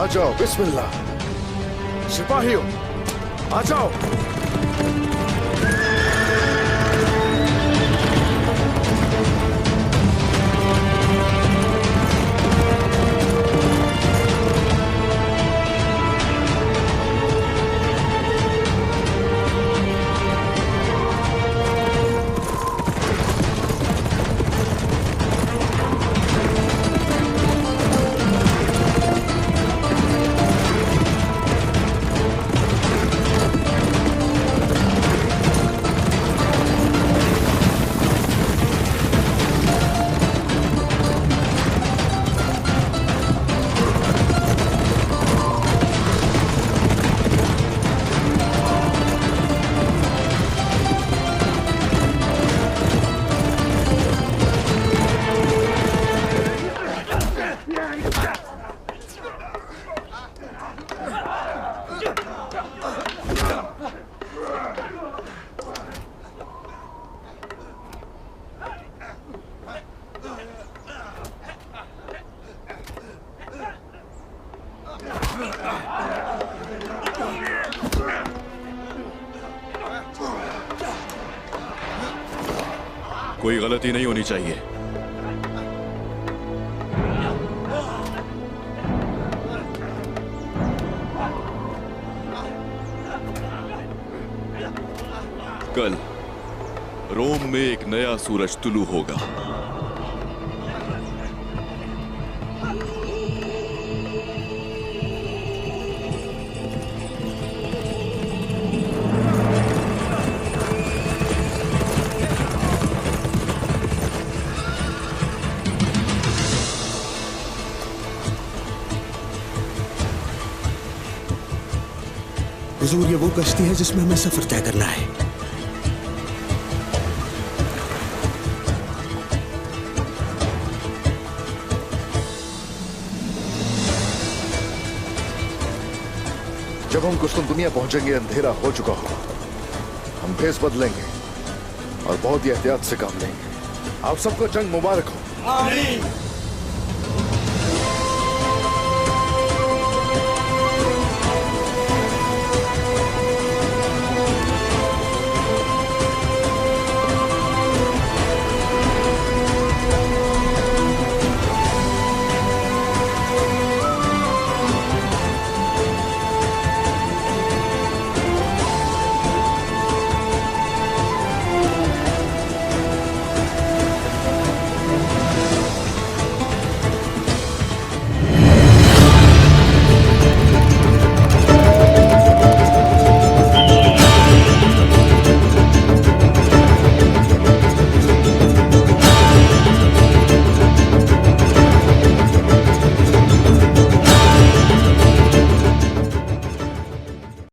आ जाओ, बिस्मिल्लाह। सिपाहियों, आ जाओ। कोई गलती नहीं होनी चाहिए। कल रोम में एक नया सूरज तुलू होगा। हुजूर, ये वो कश्ती है जिसमें हमें सफर तय करना है। जब हम कुस्तुनतुनिया पहुंचेंगे अंधेरा हो चुका होगा। हम भेस बदलेंगे और बहुत ही एहतियात से काम लेंगे। आप सबको जंग मुबारक हो। आमीन।